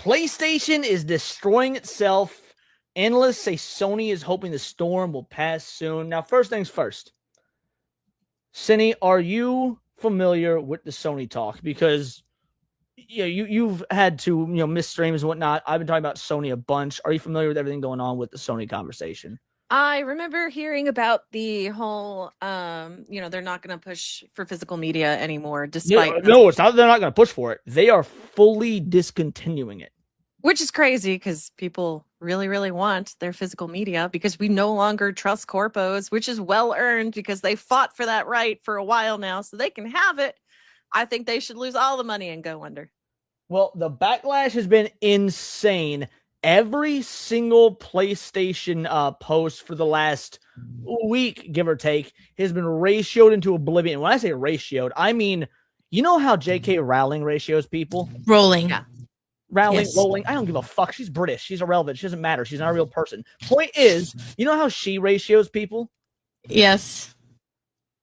PlayStation is destroying itself. Analysts say Sony is hoping the storm will pass soon. Now, first things first. Cindy, are you familiar with the Sony talk? Because you've had to miss streams and whatnot. I've been talking about Sony a bunch. Are you familiar with everything going on with the Sony conversation? I remember hearing about the whole, they're not going to push for physical media anymore, despite no, it's not. They're not going to push for it. They are fully discontinuing it, which is crazy because people really, really want their physical media because we no longer trust corpos, which is well earned because they fought for that right for a while now, so they can have it. I think they should lose all the money and go under. Well, the backlash has been insane. Every single PlayStation post for the last week, give or take, has been ratioed into oblivion. When I say ratioed, I mean, you know how J.K. Rowling ratios people? Rolling. Yeah. Rowling, yes. Rolling. I don't give a fuck. She's British. She's irrelevant. She doesn't matter. She's not a real person. Point is, you know how she ratios people? Yes.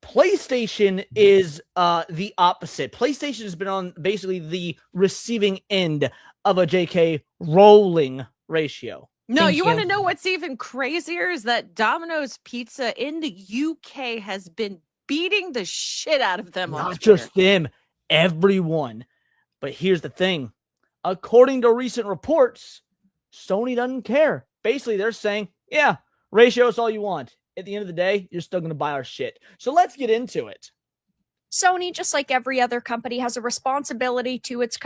PlayStation is the opposite. PlayStation has been on basically the receiving end of a J.K. Rowling ratio. No, you want to know what's even crazier is that Domino's Pizza in the UK has been beating the shit out of them. Not just them, everyone. But here's the thing. According to recent reports, Sony doesn't care. Basically, they're saying, yeah, ratio is all you want. At the end of the day, you're still going to buy our shit. So let's get into it. Sony, just like every other company, has a responsibility to its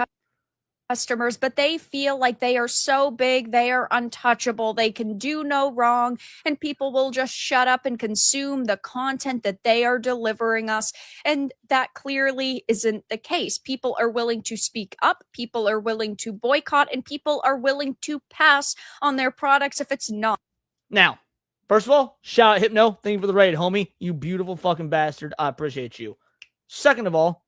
customers, but they feel like they are so big, they are untouchable, they can do no wrong, and people will just shut up and consume the content that they are delivering us. And that clearly isn't the case. People are willing to speak up, people are willing to boycott, and people are willing to pass on their products if it's not. Now, first of all, shout out Hypno. Thank you for the raid, homie. You beautiful fucking bastard. I appreciate you. Second of all,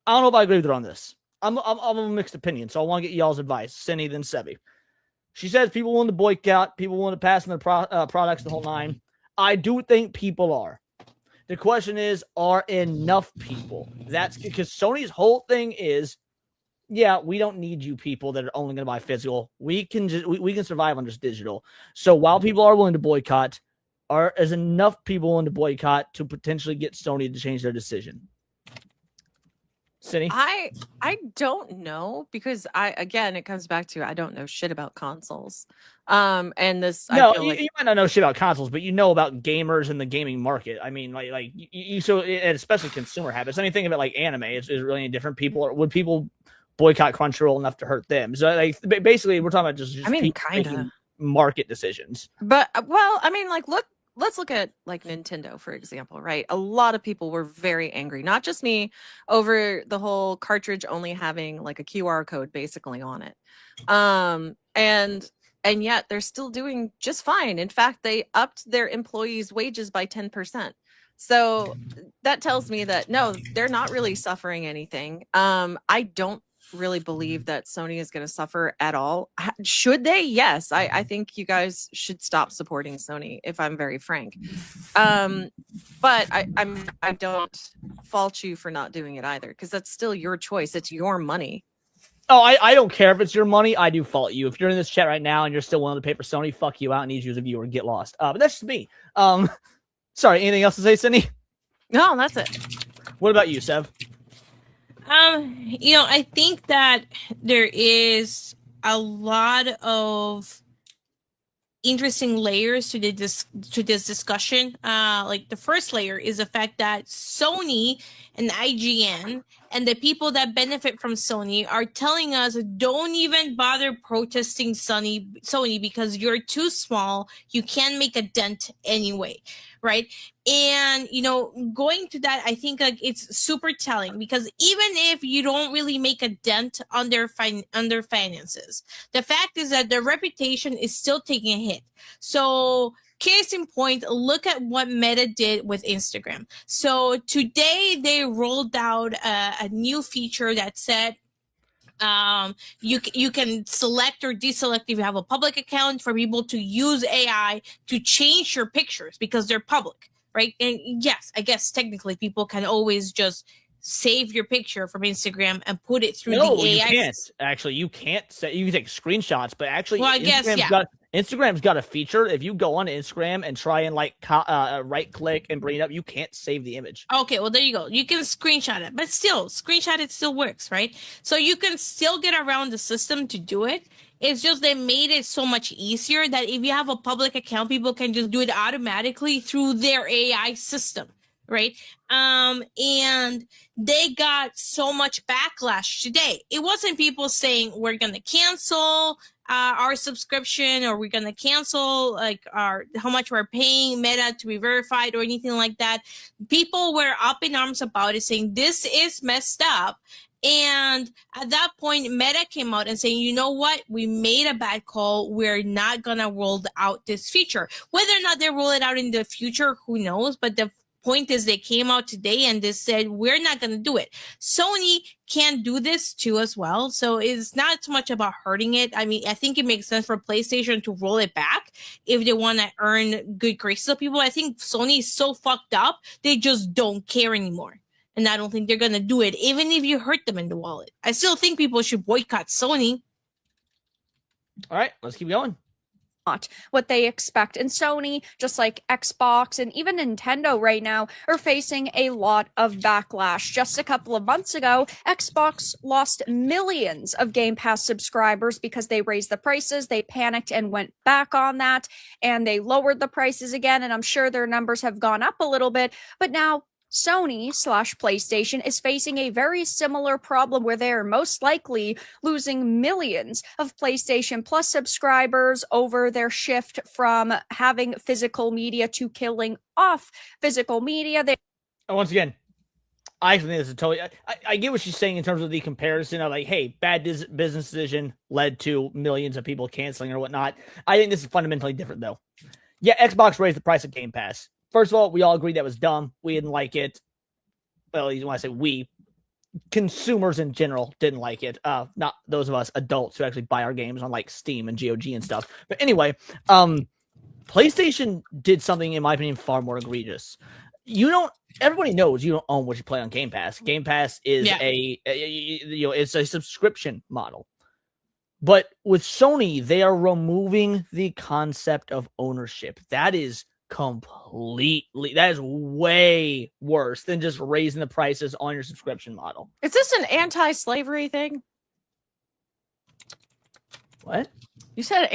I don't know if I agree with her on this. I'm of a mixed opinion, so I want to get y'all's advice. Cindy, then Sevi. She says people want to boycott, people want to pass on their products, the whole nine. I do think people are. The question is, are enough people? That's because Sony's whole thing is, yeah, we don't need you people that are only going to buy physical. We can survive on just digital. So while people are willing to boycott, is enough people willing to boycott to potentially get Sony to change their decision? Cindy? I don't know because it comes back to I don't know shit about consoles. And this no, you might not know shit about consoles, but you know about gamers and the gaming market. I mean, like you so especially consumer habits. Anything about like anime is really different. Would people boycott Crunchyroll enough to hurt them? So like basically, we're talking about just kind of market decisions. But well, I mean, like let's look at like Nintendo, for example, right? A lot of people were very angry, not just me, over the whole cartridge only having like a QR code basically on it. And yet they're still doing just fine. In fact, they upped their employees' wages by 10%. So that tells me that no, they're not really suffering anything. I don't really believe that Sony is going to suffer at all. Should they? Yes. I think you guys should stop supporting Sony, if I'm very frank. But I don't fault you for not doing it either, because that's still your choice. It's your money. Oh, I don't care if it's your money. I do fault you. If you're in this chat right now and you're still willing to pay for Sony, fuck you out. I need you as a viewer. Get lost. But that's just me. Sorry, anything else to say, Cindy? No, that's it. What about you, Sev? I think that there is a lot of interesting layers to this discussion. Like the first layer is the fact that Sony and IGN and the people that benefit from Sony are telling us don't even bother protesting Sony because you're too small. You can't make a dent anyway, right? And going to that, I think like it's super telling, because even if you don't really make a dent on their finances, the fact is that their reputation is still taking a hit. So case in point, look at what Meta did with Instagram. So today they rolled out a new feature that said you can select or deselect if you have a public account for people to use AI to change your pictures because they're public, right? And yes, I guess technically people can always just save your picture from Instagram and put it through No, the you AI. can't. Actually, you can't say you can take screenshots, but actually, Well, I guess, Instagram's got a feature. If you go on Instagram and try and like right click and bring it up, you can't save the image. Okay, well, there you go. You can screenshot it, but still, screenshot it still works, right? So you can still get around the system to do it. It's just they made it so much easier that if you have a public account, people can just do it automatically through their AI system, right? And they got so much backlash today. It wasn't people saying we're gonna cancel our subscription, or we're gonna cancel like how much we're paying Meta to be verified or anything like that. People were up in arms about it, saying this is messed up. And at that point, Meta came out and saying, you know what? We made a bad call. We're not going to roll out this feature. Whether or not they roll it out in the future, who knows? But the point is they came out today and they said, we're not going to do it. Sony can do this too as well. So it's not so much about hurting it. I mean, I think it makes sense for PlayStation to roll it back if they want to earn good graces of people. I think Sony is so fucked up, they just don't care anymore. And I don't think they're going to do it, even if you hurt them in the wallet. I still think people should boycott Sony. All right, let's keep going. Not what they expect. And Sony, just like Xbox and even Nintendo right now, are facing a lot of backlash. Just a couple of months ago, Xbox lost millions of Game Pass subscribers because they raised the prices. They panicked and went back on that, and they lowered the prices again. And I'm sure their numbers have gone up a little bit. But now Sony/PlayStation is facing a very similar problem where they are most likely losing millions of PlayStation Plus subscribers over their shift from having physical media to killing off physical media. And once again, I think this is totally. I get what she's saying in terms of the comparison of like, hey, bad business decision led to millions of people canceling or whatnot. I think this is fundamentally different though. Yeah, Xbox raised the price of Game Pass. First of all, we all agreed that was dumb. We didn't like it. Well, when I say we, consumers in general didn't like it. Not those of us adults who actually buy our games on like Steam and GOG and stuff. But anyway, PlayStation did something, in my opinion, far more egregious. Everybody knows you don't own what you play on Game Pass. Game Pass is it's a subscription model. But with Sony, they are removing the concept of ownership. That is way worse than just raising the prices on your subscription model. Is this an anti-slavery thing? What? You said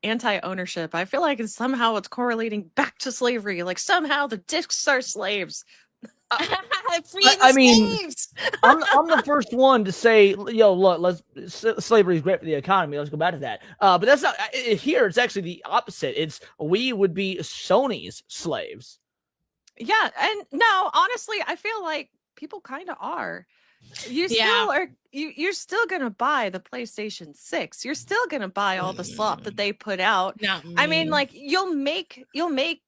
anti-ownership. I feel like somehow it's correlating back to slavery. Like somehow the discs are slaves. Slaves. I'm the first one to say, yo, look, slavery is great for the economy. Let's go back to that. But that's not here. It's actually the opposite. We would be Sony's slaves. Yeah, and no, honestly, I feel like people kind of are. You still are. You're still gonna buy the PlayStation 6. You're still gonna buy all the slop that they put out. I mean, like you'll make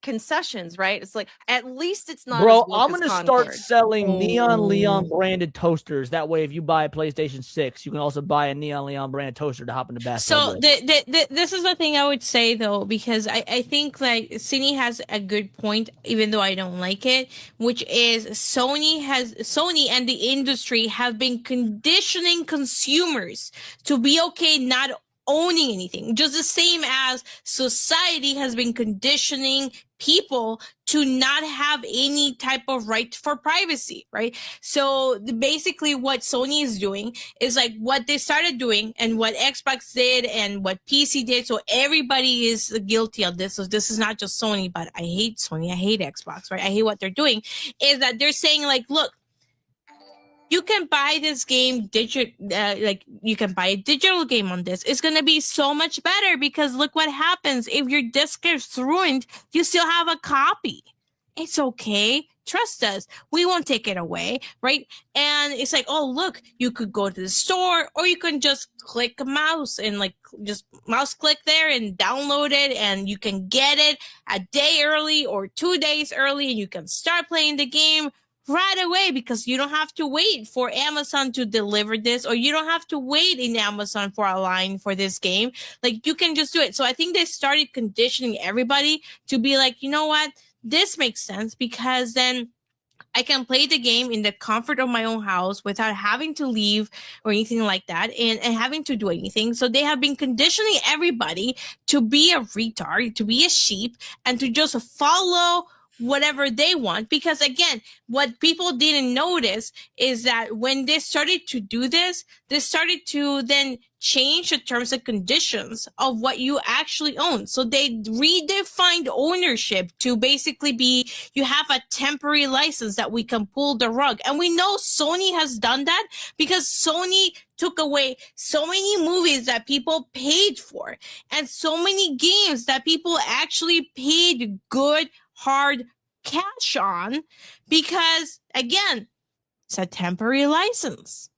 concessions, right? It's like at least it's not. Bro, I'm gonna start selling Neon Leon branded toasters. That way, if you buy a PlayStation 6, you can also buy a Neon Leon branded toaster to hop in the bathtub. So this is the thing I would say though, because I think like Sydney has a good point, even though I don't like it, which is Sony and the industry have been conditioning consumers to be okay not owning anything, just the same as society has been conditioning people to not have any type of right for privacy, right? So basically what Sony is doing is like what they started doing and what Xbox did and what PC did. So everybody is guilty of this. So this is not just Sony, but I hate Sony. I hate Xbox, right? I hate what they're doing is that they're saying like, look, you can buy this game you can buy a digital game on this. It's going to be so much better because look what happens. If your disc is ruined, you still have a copy. It's okay. Trust us. We won't take it away, right? And it's like, oh, look, you could go to the store or you can just click a mouse and like just mouse click there and download it and you can get it a day early or 2 days early and you can start playing the game right away because you don't have to wait for Amazon to deliver this or you don't have to wait in Amazon for a line for this game. Like you can just do it. So I think they started conditioning everybody to be like, you know what? This makes sense because then I can play the game in the comfort of my own house without having to leave or anything like that, and having to do anything. So they have been conditioning everybody to be a retard, to be a sheep, and to just follow whatever they want. Because again, what people didn't notice is that when they started to do this, they started to then change the terms and conditions of what you actually own. So they redefined ownership to basically be, you have a temporary license that we can pull the rug. And we know Sony has done that because Sony took away so many movies that people paid for and so many games that people actually paid good, hard cash on, because again, it's a temporary license.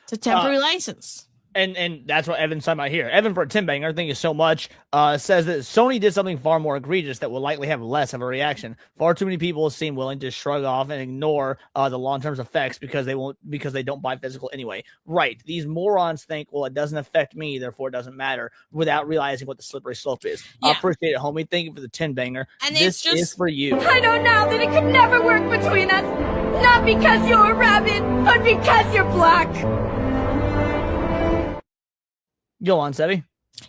It's a temporary license. And that's what Evan's talking about here. Evan, for a 10 banger, thank you so much, says that Sony did something far more egregious that will likely have less of a reaction. Far too many people seem willing to shrug off and ignore the long-term effects because they don't buy physical anyway. Right. These morons think, well, it doesn't affect me, therefore it doesn't matter, without realizing what the slippery slope is. Yeah. I appreciate it, homie. Thank you for the 10 banger. And this is for you. I know now that it could never work between us. Not because you're a rabbit, but because you're black. Go on, Sebi.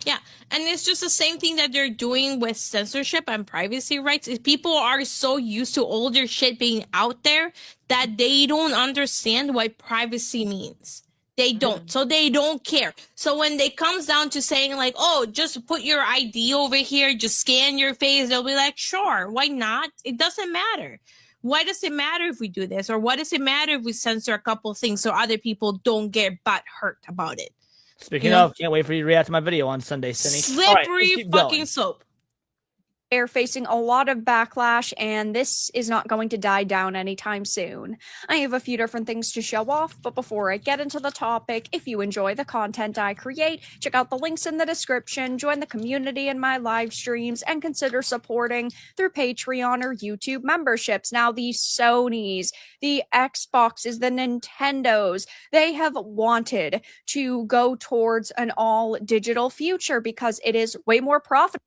Yeah, and it's just the same thing that they're doing with censorship and privacy rights. Is people are so used to older shit being out there that they don't understand what privacy means. They don't. So they don't care. So when it comes down to saying like, oh, just put your ID over here, just scan your face, they'll be like, sure, why not? It doesn't matter. Why does it matter if we do this? Or what does it matter if we censor a couple things so other people don't get butt hurt about it? Speaking of, can't wait for you to react to my video on Sunday, Cindy. Slippery fucking soap. They're facing a lot of backlash, and this is not going to die down anytime soon. I have a few different things to show off, but before I get into the topic, if you enjoy the content I create, check out the links in the description, join the community in my live streams, and consider supporting through Patreon or YouTube memberships. Now, the Sonys, the Xboxes, the Nintendos, they have wanted to go towards an all-digital future because it is way more profitable.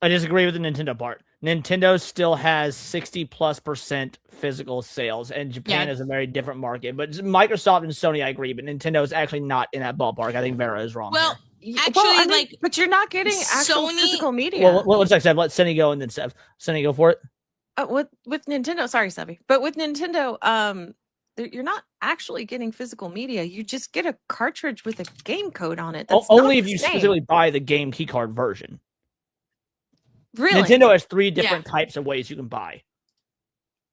I disagree with the Nintendo part. Nintendo still has 60+% physical sales, and Japan is a very different market. But Microsoft and Sony, I agree, but Nintendo is actually not in that ballpark. I think Vera is wrong. Well, here. actually, but you're not getting actual Sony, physical media. Well, one second, let Sunny go and then Sev. Sunny, go for it. With Nintendo, sorry, Sebi, but with Nintendo, you're not actually getting physical media. You just get a cartridge with a game code on it. That's only if you specifically buy the game keycard version. Really? Nintendo has 3 different types of ways you can buy.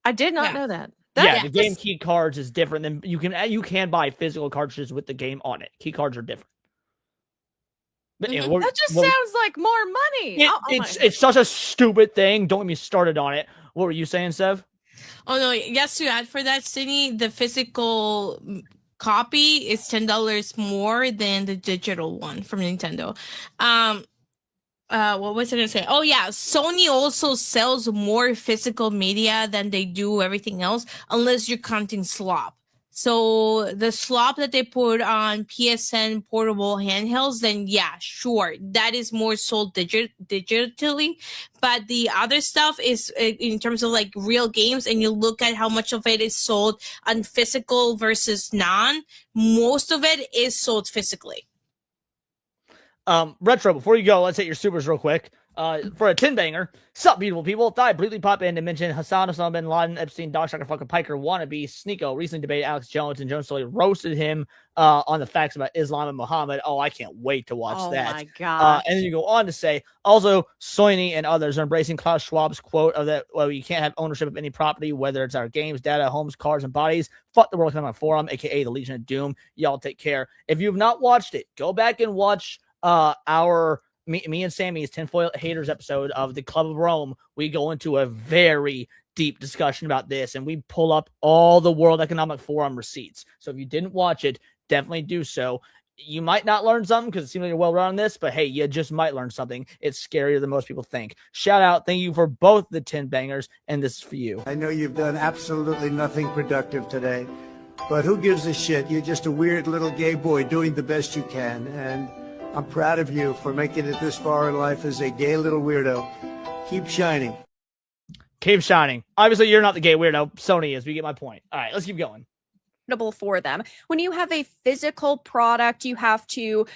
I did not know that. The game key cards is different than you can buy physical cartridges with the game on it. Key cards are different. But that just sounds like more money. It's such a stupid thing. Don't get me started on it. What were you saying, Sev? Oh no, yes, to add for that, Sydney, the physical copy is $10 more than the digital one from Nintendo. What was I gonna say? Oh yeah, Sony also sells more physical media than they do everything else, unless you're counting slop. So the slop that they put on PSN portable handhelds, then yeah, sure, that is more sold digitally. But the other stuff is in terms of like real games, and you look at how much of it is sold on physical versus non. Most of it is sold physically. Retro, before you go, let's hit your supers real quick. For a 10 banger, sup, beautiful people. Thought I'd briefly pop in to mention Hassan Osama bin Laden, Epstein, Dog Shocker, fucking Piker, wannabe, Sneeko recently debated Alex Jones, and Jones slowly roasted him on the facts about Islam and Muhammad. Oh, I can't wait to watch that. Oh my god! And then you go on to say, also, Sony and others are embracing Klaus Schwab's quote of that, well, you can't have ownership of any property, whether it's our games, data, homes, cars, and bodies. Fuck the World Economic Forum, aka the Legion of Doom. Y'all take care. If you've not watched it, go back and watch me and Sammy's Tinfoil Haters episode of the Club of Rome. We go into a very deep discussion about this, and we pull up all the World Economic Forum receipts. So if you didn't watch it, definitely do so. You might not learn something because it seems like you're well run on this, but hey, you just might learn something. It's scarier than most people think. Shout out. Thank you for both the 10 bangers, and this is for you. I know you've done absolutely nothing productive today, but who gives a shit? You're just a weird little gay boy doing the best you can, and I'm proud of you for making it this far in life as a gay little weirdo. Keep shining. Keep shining. Obviously, you're not the gay weirdo. Sony is. We get my point. All right, let's keep going. For them. When you have a physical product, you have to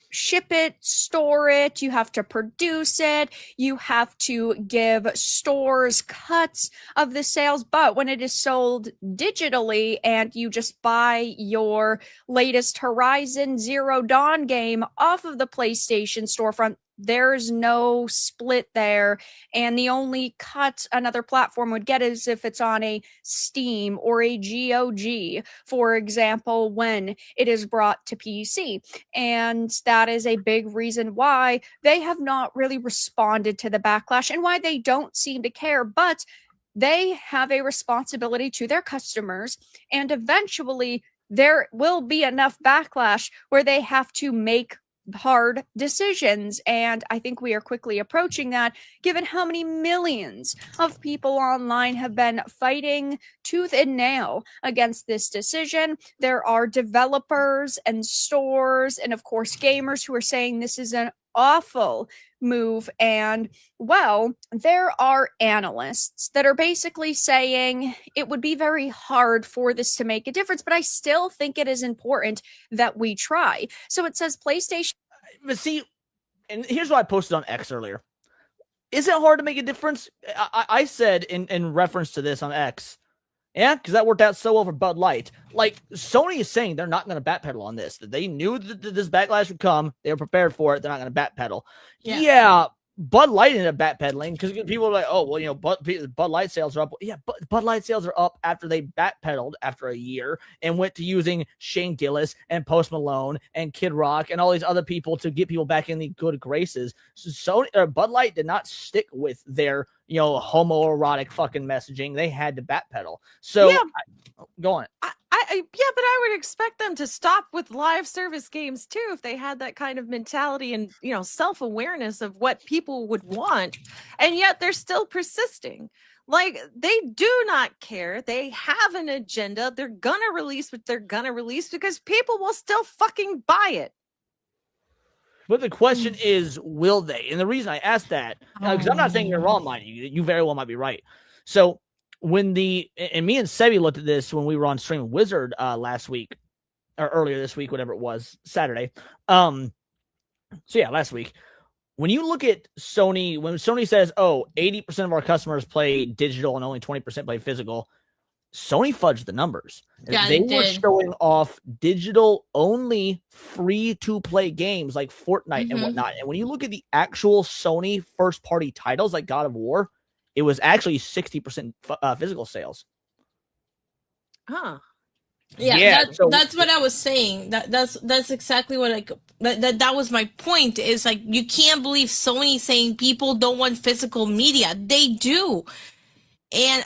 ship it, store it, you have to produce it, you have to give stores cuts of the sales. But when it is sold digitally and you just buy your latest Horizon Zero Dawn game off of the PlayStation storefront, there's no split there. And the only cut another platform would get is if it's on a Steam or a GOG, for example, when it is brought to PC. And that is a big reason why they have not really responded to the backlash and why they don't seem to care. But they have a responsibility to their customers, and eventually there will be enough backlash where they have to make hard decisions. And I think we are quickly approaching that, given how many millions of people online have been fighting tooth and nail against this decision. There are developers and stores and, of course, gamers who are saying this is an awful move. And, well, there are analysts that are basically saying it would be very hard for this to make a difference, but I still think it is important that we try. So it says PlayStation. But see, and here's what I posted on X earlier. Is it hard to make a difference? I said in reference to this on X, yeah, because that worked out so well for Bud Light. Like, Sony is saying they're not going to backpedal on this. That they knew that this backlash would come. They were prepared for it. They're not going to backpedal. Yeah, Bud Light ended up backpedaling because people were like, oh, well, Bud Light sales are up. Yeah, Bud Light sales are up after they backpedaled after a year and went to using Shane Gillis and Post Malone and Kid Rock and all these other people to get people back in the good graces. So Bud Light did not stick with their, homoerotic fucking messaging. They had to backpedal. So, Yeah. Go on. Yeah, but I would expect them to stop with live service games too if they had that kind of mentality and self-awareness of what people would want, and yet they're still persisting. Like, they do not care. They have an agenda. They're gonna release what they're gonna release because people will still fucking buy it. But the question is, will they? And the reason I asked that, because I'm not saying you're wrong, mind you, you very well might be right. So when me and Sebi looked at this when we were on Stream Wizard last week, or earlier this week, whatever it was, Saturday. So yeah, last week. When you look at Sony, when Sony says, 80% of our customers play digital and only 20% play physical, Sony fudged the numbers. Yeah, they they were did. showing off digital only free-to-play games like Fortnite and whatnot. And when you look at the actual Sony first-party titles like God of War, it was actually 60% physical sales. Huh. Yeah, so that's what I was saying. That's exactly what that was my point. Is like, you can't believe Sony saying people don't want physical media. They do. And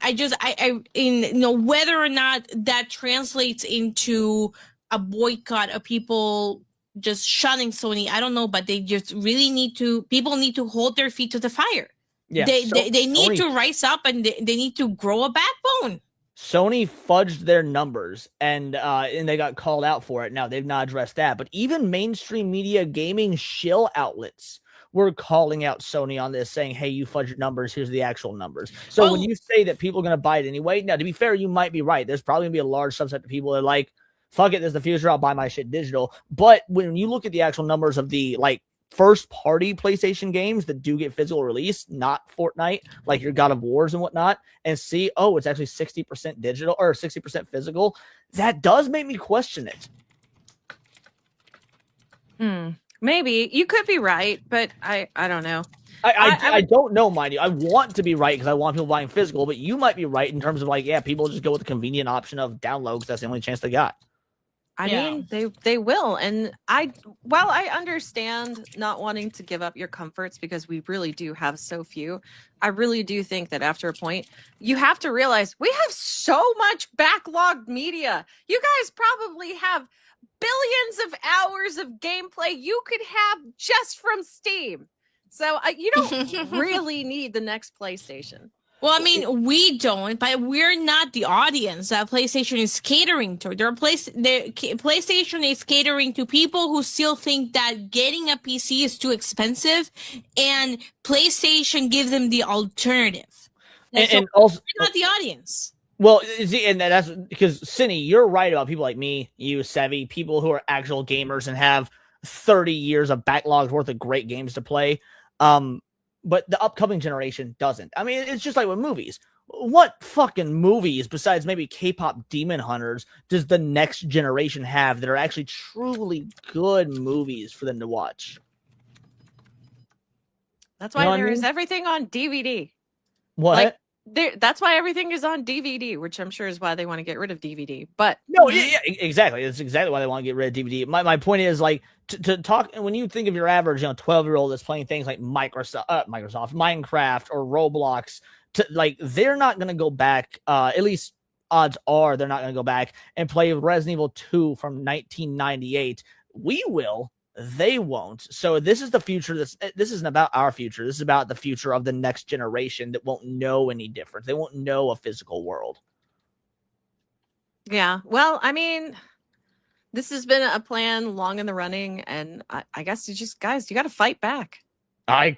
whether or not that translates into a boycott of people just shunning Sony, I don't know, but they just really people need to hold their feet to the fire. Yeah, they need to rise up, and they need to grow a backbone. Sony fudged their numbers and they got called out for it. Now they've not addressed that, but even mainstream media gaming shill outlets were calling out Sony on this, saying, hey, you fudged your numbers. Here's the actual numbers. So when you say that people are going to buy it anyway, now, to be fair, you might be right. There's probably going to be a large subset of people that are like, fuck it, this is the future. I'll buy my shit digital. But when you look at the actual numbers of the, first-party PlayStation games that do get physical release, not Fortnite, like your God of Wars and whatnot, and see, it's actually 60% digital or 60% physical, that does make me question it. Maybe. You could be right, but I don't know. I don't know, mind you. I want to be right because I want people buying physical, but you might be right in terms of people just go with the convenient option of download because that's the only chance they got. I mean, they will. And while I understand not wanting to give up your comforts because we really do have so few, I really do think that after a point, you have to realize we have so much backlogged media. You guys probably have billions of hours of gameplay you could have just from Steam. So you don't really need the next PlayStation. Well, I mean, we don't, but we're not the audience that PlayStation is catering to. PlayStation is catering to people who still think that getting a PC is too expensive, and PlayStation gives them the alternative. And also, we're not the audience. well, see, and that's because Cindy, you're right about people like me, you, Sevi, people who are actual gamers and have 30 years of backlogs worth of great games to play. But the upcoming generation doesn't. I mean, it's just like with movies. What fucking movies, besides maybe K-pop Demon Hunters, does the next generation have that are actually truly good movies for them to watch? That's You why know what I there is mean? everything on DVD. What? Like, that's why everything is on DVD, which I'm sure is why they want to get rid of DVD. But No, yeah, exactly. That's exactly why they want to get rid of DVD. My point is, like, to talk, when you think of your average, 12-year-old that's playing things like Microsoft, Minecraft, or Roblox, like, they're not going to go back, at least odds are they're not going to go back and play Resident Evil 2 from 1998. We will. They won't. So this is the future. This isn't about our future. This is about the future of the next generation that won't know any difference. They won't know a physical world. yeah, well, I mean, this has been a plan long in the running, and I guess you got to fight back. I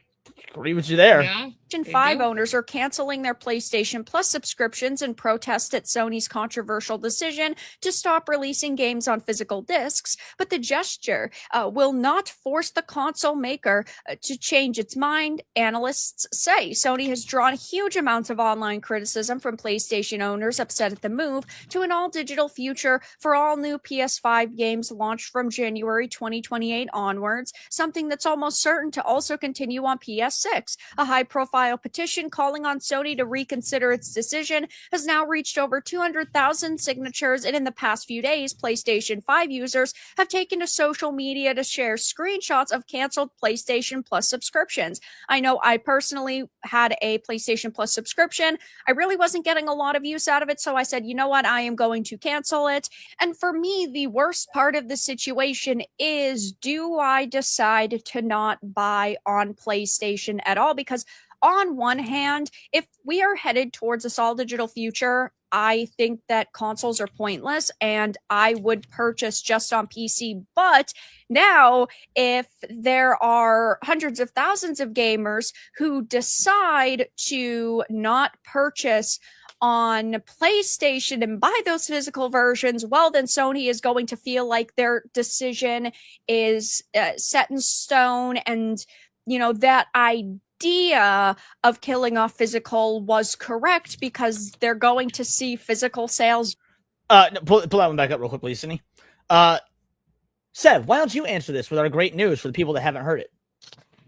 agree with you there. Yeah. PlayStation They 5 do. owners are canceling their PlayStation Plus subscriptions in protest at Sony's controversial decision to stop releasing games on physical discs, but the gesture will not force the console maker to change its mind, analysts say. Sony has drawn huge amounts of online criticism from PlayStation owners upset at the move to an all-digital future for all new PS5 games launched from January 2028 onwards, something that's almost certain to also continue on PS6. A high-profile petition calling on Sony to reconsider its decision has now reached over 200,000 signatures, and in the past few days, PlayStation 5 users have taken to social media to share screenshots of canceled PlayStation Plus subscriptions. I know I personally had a PlayStation Plus subscription. I really wasn't getting a lot of use out of it, so I said, you know what, I am going to cancel it. And for me, the worst part of the situation is, do I decide to not buy on PlayStation at all? Because on one hand, if we are headed towards a all digital future, I think that consoles are pointless and I would purchase just on PC. But now, if there are hundreds of thousands of gamers who decide to not purchase on PlayStation and buy those physical versions, well, then Sony is going to feel like their decision is set in stone, and that idea of killing off physical was correct because they're going to see physical sales. Pull that one back up real quick, please, Cindy. Sev, why don't you answer this with our great news for the people that haven't heard it?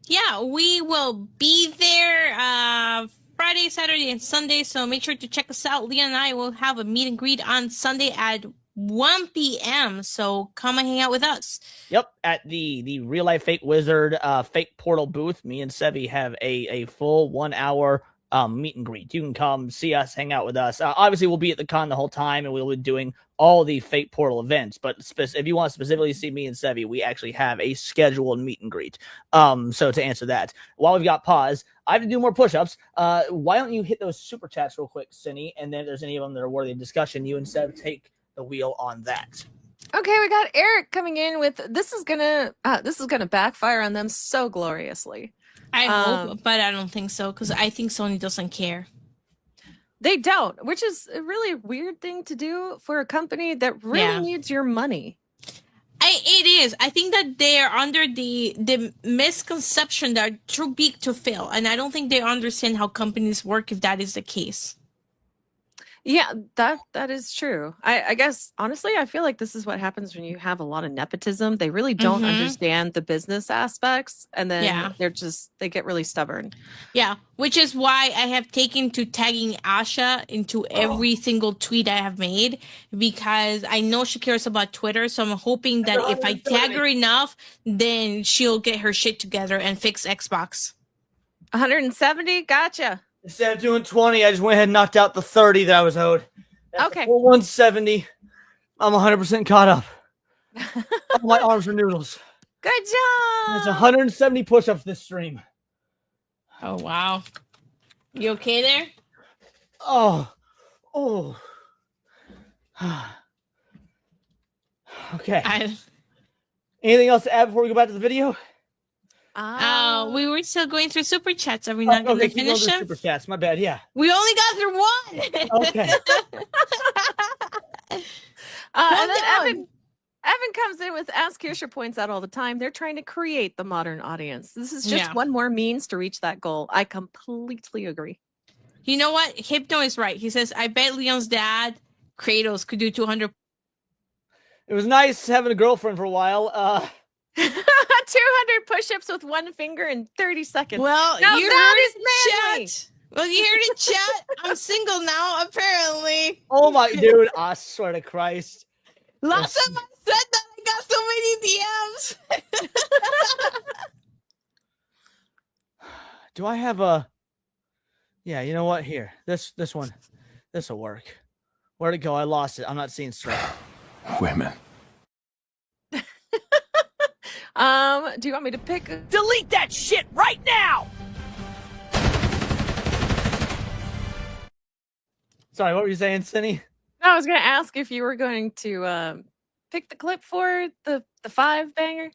Yeah, we will be there Friday, Saturday, and Sunday, so make sure to check us out. Leah and I will have a meet and greet on Sunday at 1 p.m., so come and hang out with us. Yep, at the Real Life Fake Wizard Fake Portal booth, me and Sevi have a full 1 hour meet and greet. You can come see us, hang out with us. Obviously, we'll be at the con the whole time, and we'll be doing all the Fake Portal events. But if you want to specifically see me and Sevi, we actually have a scheduled meet and greet. So to answer that, while we've got pause, I have to do more push-ups. Why don't you hit those super chats real quick, Cindy? And then if there's any of them that are worthy of discussion, you and Sev take the wheel on that. Okay, we got Eric coming in with this is gonna backfire on them so gloriously. I hope, but I don't think so, because I think Sony doesn't care. They don't, which is a really weird thing to do for a company that really needs your money. It is. I think that they are under the misconception that are too big to fail, and I don't think they understand how companies work if that is the case. Yeah, that is true. I guess, honestly, I feel like this is what happens when you have a lot of nepotism. They really don't understand the business aspects, and then they get really stubborn. Yeah, which is why I have taken to tagging Asha into every single tweet I have made, because I know she cares about Twitter, so I'm hoping that if I tag her enough, then she'll get her shit together and fix Xbox. 170? Gotcha. Instead of doing 20, I just went ahead and knocked out the 30 that I was owed. That's okay. 170. I'm 100% caught up. All my arms are noodles. Good job. It's 170 push-ups this stream. Oh, wow. You okay there? Oh. Okay. Anything else to add before we go back to the video? We were still going through super chats. Are we not going to keep going finish to them? super chats. My bad. Yeah. We only got through one. Okay. And then down. Evan comes in with, as Kirsha points out all the time, they're trying to create the modern audience. This is just Yeah. one more means to reach that goal. I completely agree. You know what? Hypno is right. He says, I bet Leon's dad, Kratos, could do 200. It was nice having a girlfriend for a while. 200 push-ups with one finger in 30 seconds. Well, Now you that heard is it, manly. chat. Well, you heard it, chat. I'm single now, apparently. Oh my dude, I swear to Christ. Last time I said that, I got so many DMs. Do I have a? Yeah, you know what? Here, this one, this will work. Where'd it go? I lost it. I'm not seeing straight. Women. Do you want me to pick? Delete that shit right now. Sorry, what were you saying, Cindy? I was going to ask if you were going to pick the clip for the 5 banger.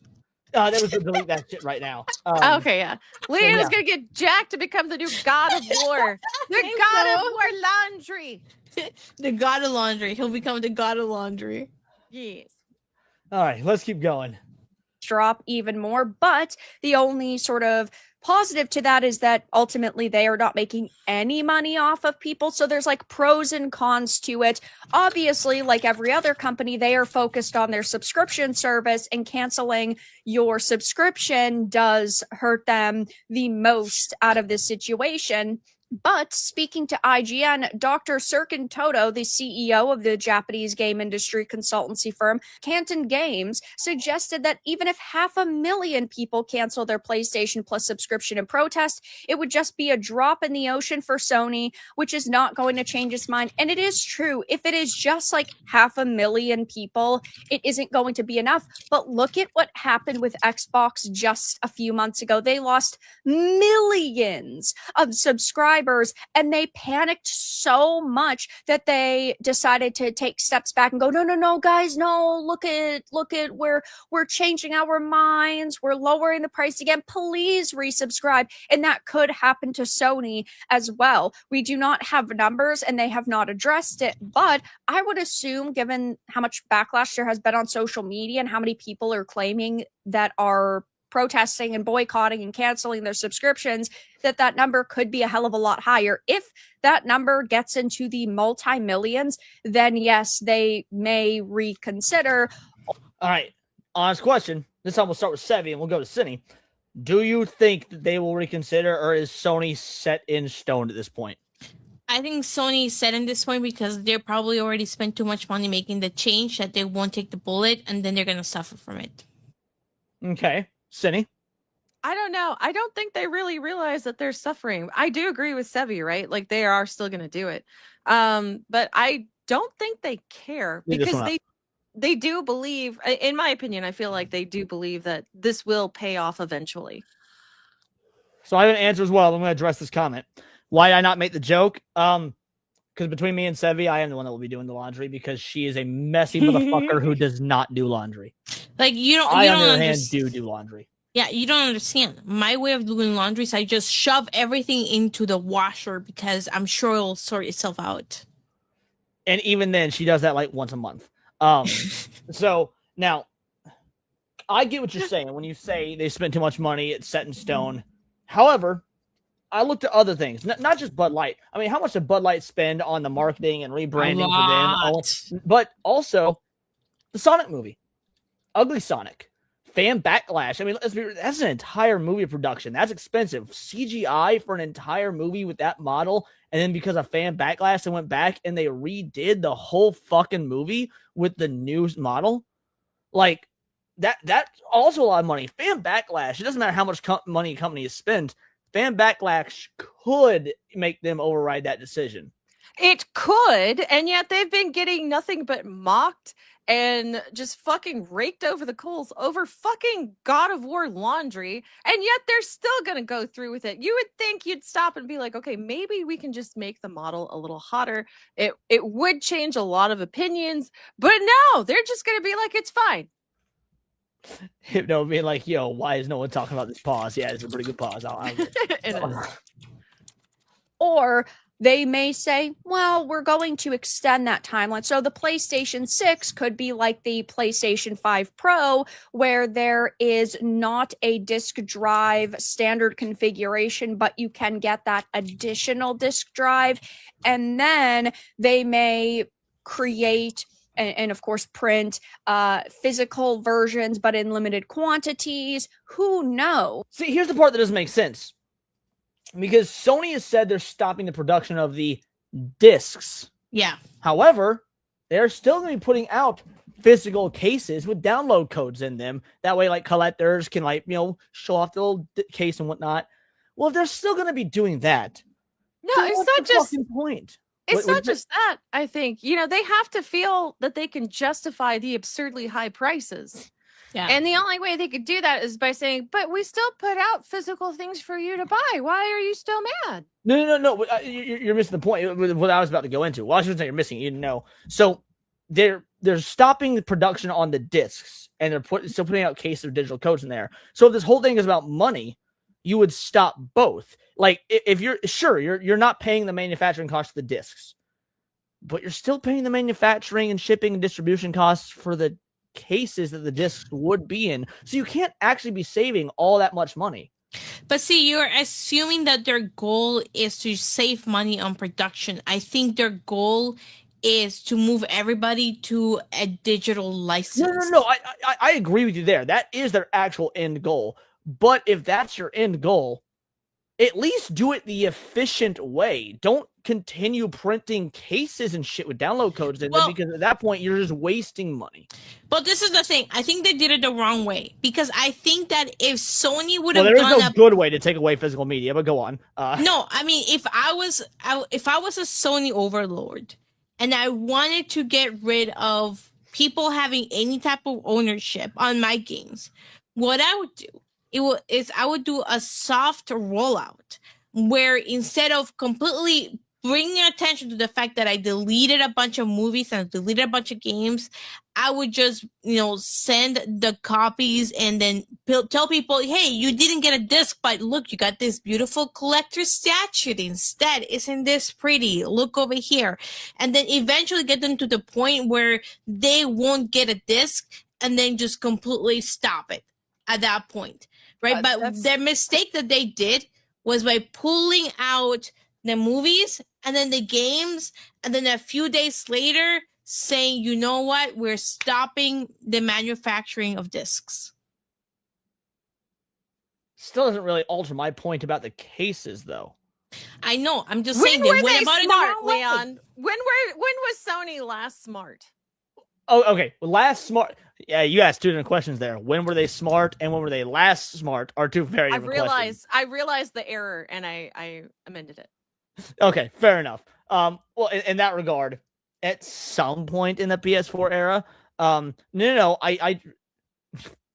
That was to delete that shit right now. Okay, yeah. Leon is going to get Jack to become the new God of War. The God of War laundry. The god of laundry. He'll become the god of laundry. Yes. All right, let's keep going. Drop even more, but the only sort of positive to that is that ultimately they are not making any money off of people, so there's like pros and cons to it. Obviously, like every other company, they are focused on their subscription service, and canceling your subscription does hurt them the most out of this situation. But speaking to IGN, Dr. Serkin Toto, the CEO of the Japanese game industry consultancy firm Canton Games, suggested that even if 500,000 people cancel their PlayStation Plus subscription in protest, it would just be a drop in the ocean for Sony, which is not going to change its mind. And it is true. If it is just like 500,000 people, it isn't going to be enough. But look at what happened with Xbox just a few months ago. They lost millions of subscribers, and they panicked so much that they decided to take steps back and go, no, guys, no, look at we're changing our minds, we're lowering the price again, please resubscribe. And that could happen to Sony as well. We do not have numbers and they have not addressed it, but I would assume, given how much backlash there has been on social media and how many people are claiming that are protesting and boycotting and canceling their subscriptions, that number could be a hell of a lot higher. If that number gets into the multi-millions, then yes, they may reconsider. All right, honest question. This time we'll start with Sevi and we'll go to Cindy. Do you think that they will reconsider, or is Sony set in stone at this point? I think Sony is set in this point because they're probably already spent too much money making the change that they won't take the bullet, and then they're going to suffer from it. Okay. Cindy? I don't know. I don't think they really realize that they're suffering. I do agree with Sevi, right? Like they are still going to do it. But I don't think they care because they do believe, in my opinion, I feel like they do believe that this will pay off eventually. So I have an answer as well. I'm going to address this comment. Why did I not make the joke? Because between me and Sevi, I am the one that will be doing the laundry because she is a messy motherfucker who does not do laundry. Like you don't. I, you on don't the other hand, understand. do laundry. Yeah, you don't understand. My way of doing laundry is I just shove everything into the washer because I'm sure it'll sort itself out. And even then, she does that like once a month. So now, I get what you're saying when you say they spent too much money, it's set in stone. However, I looked at other things, not just Bud Light. I mean, how much did Bud Light spend on the marketing and rebranding for them? But also, the Sonic movie, Ugly Sonic. Fan backlash. I mean, that's an entire movie production. That's expensive. CGI for an entire movie with that model. And then because of fan backlash, they went back and they redid the whole fucking movie with the new model. Like, that's also a lot of money. Fan backlash. It doesn't matter how much money companies spend. Fan backlash could make them override that decision. It could, and yet they've been getting nothing but mocked and just fucking raked over the coals over fucking God of War laundry, and yet they're still gonna go through with it. You would think you'd stop and be like, okay, maybe we can just make the model a little hotter. It would change a lot of opinions, but no, they're just gonna be like, it's fine. Hypno being like, yo, why is no one talking about this pause? Yeah, it's a pretty good pause. It is. Or they may say, well, we're going to extend that timeline. So the PlayStation 6 could be like the PlayStation 5 Pro, where there is not a disk drive standard configuration, but you can get that additional disk drive. And then they may create and of course print physical versions, but in limited quantities. Who knows? See, here's the part that doesn't make sense. Because Sony has said they're stopping the production of the discs. Yeah. However, they're still going to be putting out physical cases with download codes in them. That way, like, collectors can, like, you know, show off the little case and whatnot. Well, if they're still going to be doing that, No, then it's what's not the just fucking point. it's not just that. I think, you know, they have to feel that they can justify the absurdly high prices. Yeah. And the only way they could do that is by saying, but we still put out physical things for you to buy. Why are you still mad? No. You're missing the point. What I was about to go into. Well, I shouldn't say you're missing. You didn't know. So they're stopping the production on the discs, and they're still putting out cases of digital codes in there. So if this whole thing is about money, you would stop both. Like, if you're not paying the manufacturing cost of the discs, but you're still paying the manufacturing and shipping and distribution costs for the cases that the discs would be in. So you can't actually be saving all that much money. But see, you're assuming that their goal is to save money on production. I think their goal is to move everybody to a digital license. No. I agree with you there. That is their actual end goal. But if that's your end goal, at least do it the efficient way. Don't continue printing cases and shit with download codes in them, because at that point you're just wasting money. But this is the thing. I think they did it the wrong way, because I think that if Sony would have there's done no good way to take away physical media, but go on. No, I mean, if I was a Sony overlord and I wanted to get rid of people having any type of ownership on my games, what I would do I would do a soft rollout, where instead of completely bringing attention to the fact that I deleted a bunch of movies and deleted a bunch of games, I would just, send the copies and then tell people, hey, you didn't get a disc, but look, you got this beautiful collector statue instead. Isn't this pretty? Look over here. And then eventually get them to the point where they won't get a disc, and then just completely stop it at that point. Right. But their mistake that they did was by pulling out the movies and then the games, and then a few days later saying, you know what, we're stopping the manufacturing of discs. Still doesn't really alter my point about the cases, though. I know. I'm just When saying were they went they about smart, it the wrong way. Leon? When was Sony last smart? Oh, okay. Well, last smart. Yeah, you asked two different questions there. When were they smart, and when were they last smart? Are two very different questions. I realized the error, and I amended it. Okay, fair enough. Well, in that regard, at some point in the PS4 era, no, I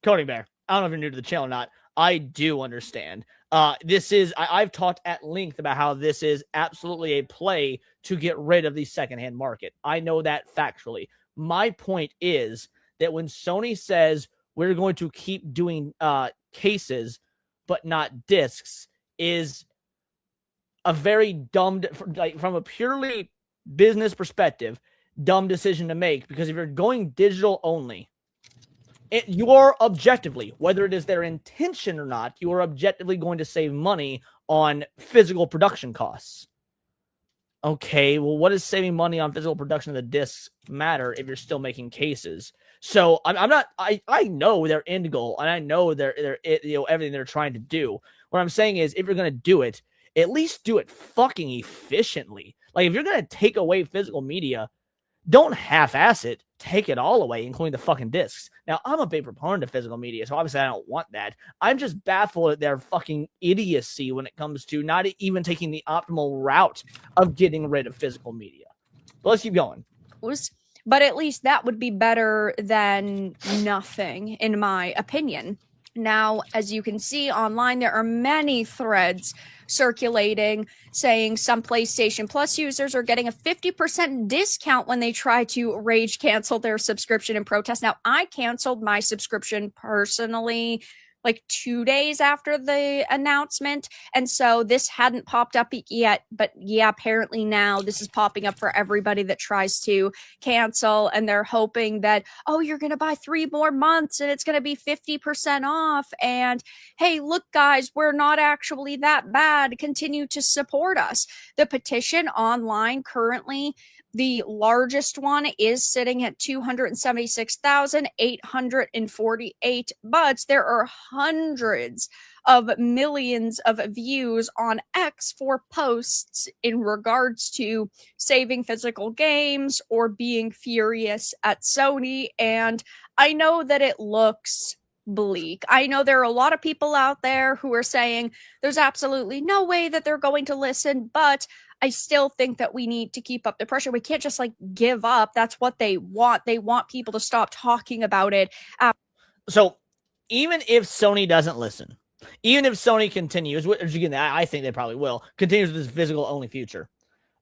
Coding Bear, I don't know if you're new to the channel or not. I do understand. I've talked at length about how this is absolutely a play to get rid of the secondhand market. I know that factually. My point is that when Sony says we're going to keep doing cases but not discs, is a very dumb, like, from a purely business perspective, dumb decision to make. Because if you're going digital only, you are objectively, whether it is their intention or not, you are objectively going to save money on physical production costs. Okay, well, what does saving money on physical production of the discs matter if you're still making cases? So I know their end goal, and I know their everything they're trying to do. What I'm saying is, if you're gonna do it, at least do it fucking efficiently. Like, if you're gonna take away physical media, don't half-ass it. Take it all away, including the fucking discs. Now, I'm a big proponent of physical media, so obviously I don't want that. I'm just baffled at their fucking idiocy when it comes to not even taking the optimal route of getting rid of physical media. But let's keep going. But at least that would be better than nothing, in my opinion. Now, as you can see online, there are many threads circulating saying some PlayStation Plus users are getting a 50% discount when they try to rage cancel their subscription in protest. Now, I canceled my subscription personally like 2 days after the announcement. And so this hadn't popped up yet. But yeah, apparently now this is popping up for everybody that tries to cancel. And they're hoping that, oh, you're going to buy 3 more months and it's going to be 50% off. And hey, look, guys, we're not actually that bad. Continue to support us. The petition online currently, the largest one is sitting at 276,848, but there are hundreds of millions of views on X for posts in regards to saving physical games or being furious at Sony. And I know that it looks bleak. I know there are a lot of people out there who are saying there's absolutely no way that they're going to listen, but I still think that we need to keep up the pressure. We can't just like give up. That's what they want. They want people to stop talking about it. So even if Sony doesn't listen, even if Sony continues, which again, I think they probably will, continues with this physical only future,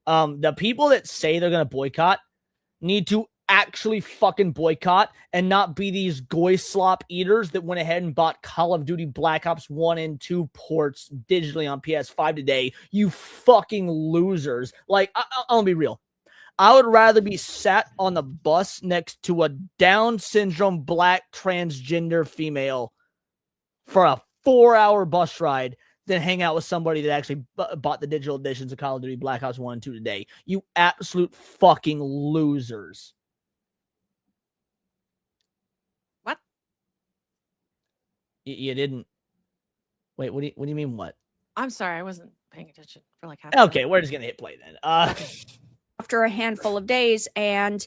the people that say they're going to boycott need to actually fucking boycott and not be these goy slop eaters that went ahead and bought Call of Duty Black Ops 1 and 2 ports digitally on PS5 today. You fucking losers. Like, I'll be real. I would rather be sat on the bus next to a Down syndrome black transgender female for a 4-hour bus ride than hang out with somebody that actually bought the digital editions of Call of Duty Black Ops 1 and 2 today. You absolute fucking losers. What? You didn't. Wait, what do you mean what? I'm sorry, I wasn't paying attention for like half. Okay, we're just going to hit play then. After a handful of days, and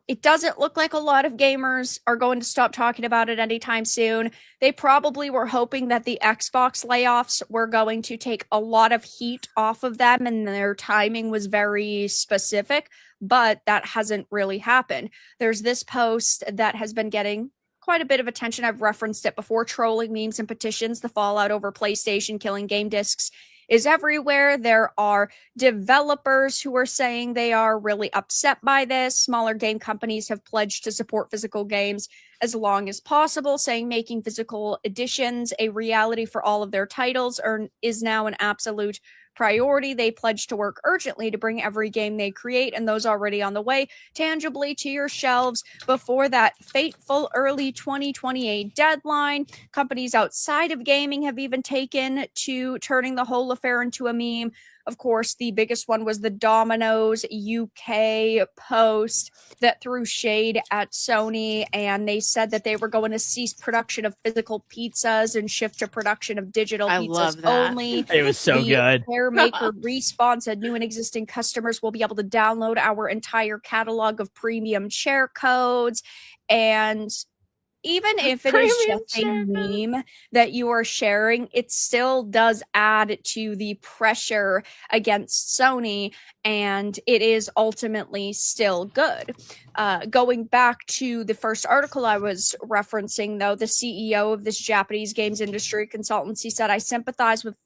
it doesn't look like a lot of gamers are going to stop talking about it anytime soon. They probably were hoping that the Xbox layoffs were going to take a lot of heat off of them, and their timing was very specific, but that hasn't really happened. There's this post that has been getting quite a bit of attention. I've referenced it before. Trolling memes and petitions. The fallout over PlayStation killing game discs is everywhere. There are developers who are saying they are really upset by this. Smaller game companies have pledged to support physical games as long as possible, saying making physical editions a reality for all of their titles is now an absolute priority. They pledge to work urgently to bring every game they create and those already on the way tangibly to your shelves before that fateful early 2028 deadline. Companies outside of gaming have even taken to turning the whole affair into a meme. Of course, the biggest one was the Domino's UK post that threw shade at Sony, and they said that they were going to cease production of physical pizzas and shift to production of digital pizzas only. It was so good. The maker Respawn said new and existing customers will be able to download our entire catalog of premium share codes. And even if it is just a meme that you are sharing, it still does add to the pressure against Sony, and it is ultimately still good. Going back to the first article I was referencing, though, the CEO of this Japanese games industry consultancy said, I sympathize with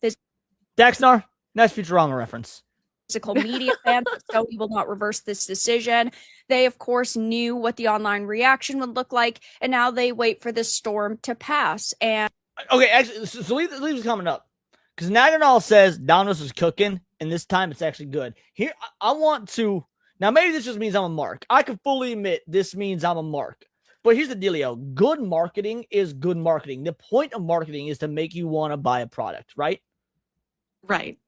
Dexnar, nice Futurama reference. Physical media fans, but Sony will not reverse this decision. They, of course, knew what the online reaction would look like, and now they wait for this storm to pass. And okay, actually, so leave this comment up, because Naganal says Domino's is cooking, and this time it's actually good. Here, I want to now. Maybe this just means I'm a mark. I can fully admit this means I'm a mark. But here's the dealio: good marketing is good marketing. The point of marketing is to make you want to buy a product, right? Right.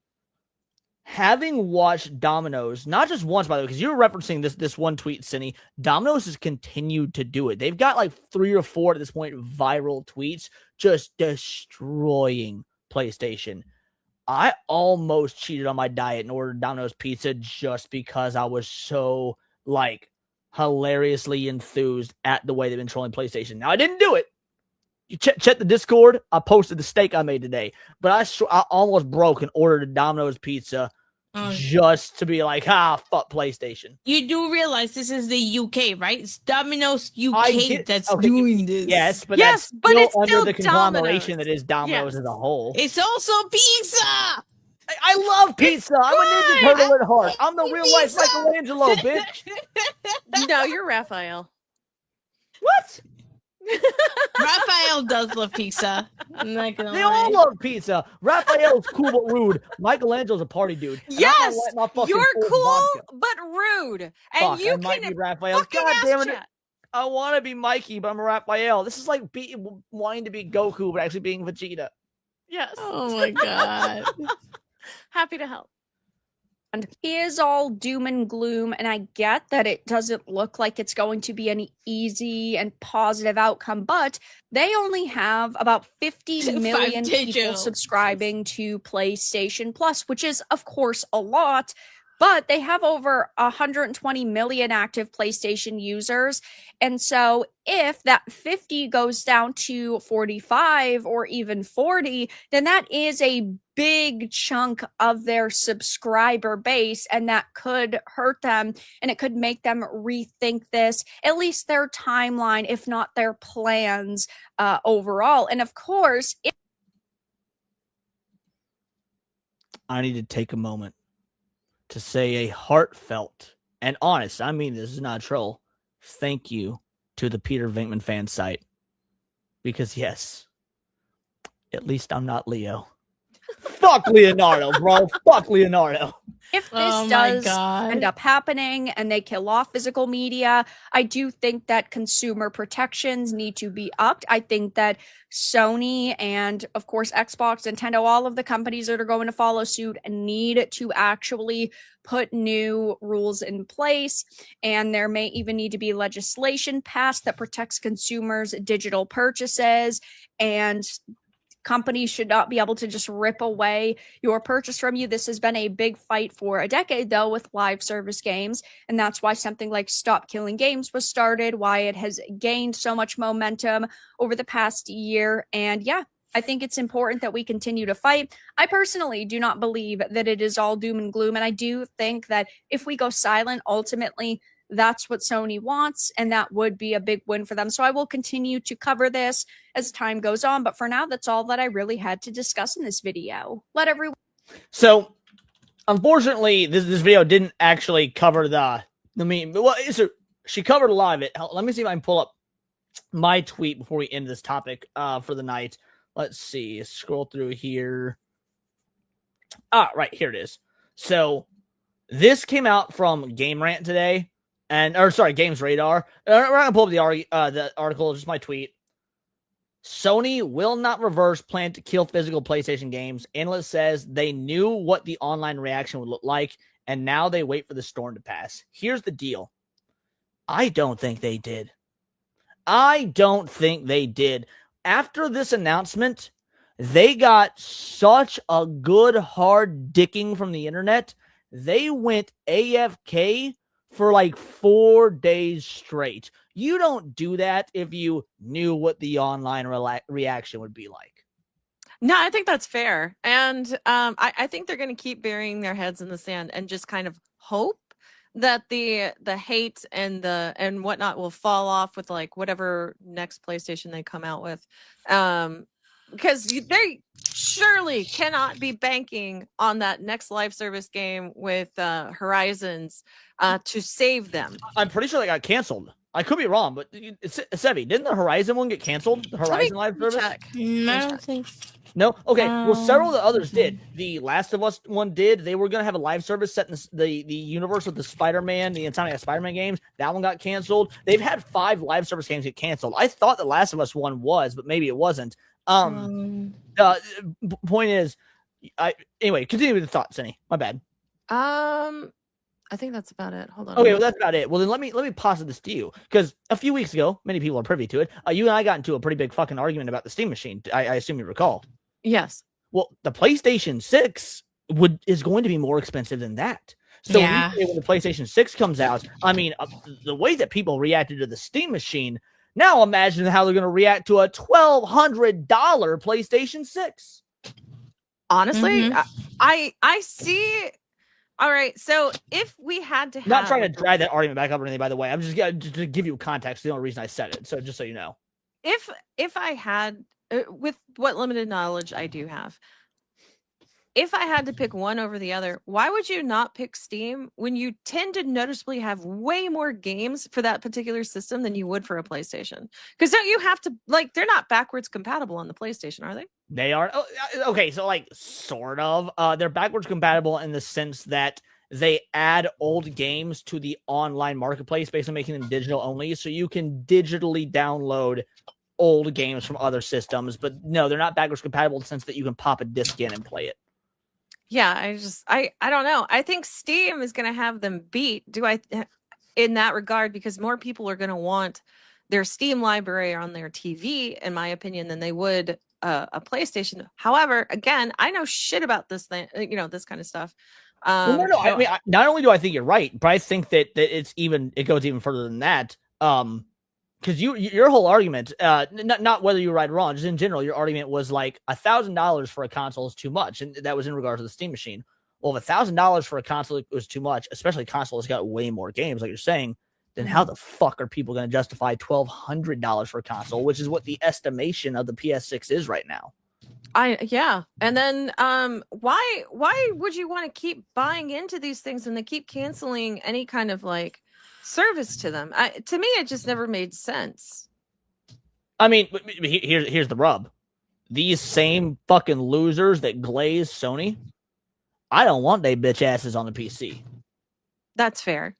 Having watched Domino's, not just once, by the way, because you were referencing this one tweet, Cindy, Domino's has continued to do it. They've got like 3 or 4 at this point viral tweets just destroying PlayStation. I almost cheated on my diet and ordered Domino's pizza just because I was so like hilariously enthused at the way they've been trolling PlayStation. Now, I didn't do it. You check the Discord. I posted the steak I made today, but I almost broke and ordered a Domino's pizza just to be like, fuck PlayStation. You do realize this is the UK, right? It's Domino's I UK get- that's okay, doing this. Yes, but Yes, that's but still it's under still the conglomeration Domino's. that is Domino's Yes. as a whole. It's also pizza. I love pizza. I'm a Ninja good. Turtle at heart. I'm the I real love life pizza. Michelangelo, bitch. No, you're Raphael. What? Raphael does love pizza. I'm not gonna They lie. all love pizza. Raphael's cool but rude. Michelangelo's a party dude. And I'm Yes, gonna light my fucking you're full cool vodka. but rude, and Fuck, you I might be can Raphael. fucking God ask damn it. chat. I want to be Mikey, but I'm a Raphael. This is like wanting to be Goku, but actually being Vegeta. Yes. Oh my god. Happy to help. And he is all doom and gloom, and I get that it doesn't look like it's going to be an easy and positive outcome, but they only have about 50 5 million people digits. subscribing to PlayStation Plus, which is, of course, a lot, but they have over 120 million active PlayStation users. And so if that 50 goes down to 45 or even 40, then that is a big chunk of their subscriber base, and that could hurt them, and it could make them rethink this, at least their timeline, if not their plans overall. And of course, I need to take a moment to say a heartfelt and honest, I mean this is not a troll, thank you to the Peter Venkman fan site. Because yes, at least I'm not Leo. Fuck Leonardo, bro. Fuck Leonardo. if this Oh my does god. end up happening and they kill off physical media, I do think that consumer protections need to be upped. I think that Sony and, of course, Xbox, Nintendo, all of the companies that are going to follow suit need to actually put new rules in place. And there may even need to be legislation passed that protects consumers' digital purchases, and companies should not be able to just rip away your purchase from you. This has been a big fight for a decade, though, with live service games. And that's why something like Stop Killing Games was started, why it has gained so much momentum over the past year. And yeah, I think it's important that we continue to fight. I personally do not believe that it is all doom and gloom. And I do think that if we go silent, ultimately, that's what Sony wants, and that would be a big win for them. So I will continue to cover this as time goes on. But for now, that's all that I really had to discuss in this video. Let everyone. So, unfortunately, this video didn't actually cover the meme. Well, she covered a lot of it. Let me see if I can pull up my tweet before we end this topic for the night. Let's see. Scroll through here. Right. Here it is. So, this came out from Game Rant today. Games Radar. We're gonna pull up the article, just my tweet. Sony will not reverse plan to kill physical PlayStation games. Analyst says they knew what the online reaction would look like, and now they wait for the storm to pass. Here's the deal. I don't think they did. After this announcement, they got such a good hard dicking from the internet. They went AFK for like 4 days straight. You don't do that if you knew what the online reaction would be like. No, I think that's fair. And I think they're going to keep burying their heads in the sand and just kind of hope that the hate and whatnot will fall off with like whatever next PlayStation they come out with. Because they surely cannot be banking on that next live service game with Horizons to save them. I'm pretty sure they got canceled. I could be wrong, but Sevi, didn't the Horizon one get canceled? The Horizon live service? Check. I don't think. No? Okay. Well, several of the others did. The Last of Us one did. They were going to have a live service set in the universe of the Spider-Man, the Insomniac Spider-Man games. That one got canceled. They've had 5 live service games get canceled. I thought the Last of Us one was, but maybe it wasn't. Point is, anyway, continue with the thought, Cindy. My bad. I think that's about it. Hold on. Okay, well, that's about it. Well, then let me posit this to you, because a few weeks ago, many people are privy to it. You and I got into a pretty big fucking argument about the Steam machine. I assume you recall. Yes. Well, the PlayStation 6 is going to be more expensive than that. So Yeah. when the PlayStation 6 comes out, I mean, the way that people reacted to the Steam machine, now imagine how they're going to react to a $1,200 PlayStation 6. Honestly, Mhm. I see All right. So if we had to have, Not trying to drag that argument back up or anything, by the way. I'm just to give you context. The only reason I said it. So just so you know. if I had, with what limited knowledge I do have, if I had to pick one over the other, why would you not pick Steam when you tend to noticeably have way more games for that particular system than you would for a PlayStation? Because don't you have to, like, they're not backwards compatible on the PlayStation, are they? They are. Oh, okay, so like sort of. They're backwards compatible in the sense that they add old games to the online marketplace, basically making them digital only, so you can digitally download old games from other systems. But no, they're not backwards compatible in the sense that you can pop a disc in and play it. Yeah, I don't know. I think Steam is going to have them beat. In that regard, because more people are going to want their Steam library on their TV, in my opinion, than they would a PlayStation. However, again, I know shit about this thing, this kind of stuff. Well, no. I mean, not only do I think you're right, but I think that it goes even further than that. Because your whole argument, not whether you're right or wrong, just in general, your argument was like $1,000 for a console is too much, and that was in regards to the Steam machine. Well, if $1,000 for a console was too much, especially a console that's got way more games, like you're saying, then how the fuck are people going to justify $1,200 for a console, which is what the estimation of the PS6 is right now? And then why would you want to keep buying into these things and they keep canceling any kind of like service to them? To me, it just never made sense. I mean, here's the rub. These same fucking losers that glaze Sony, I don't want they bitch asses on the PC. That's fair.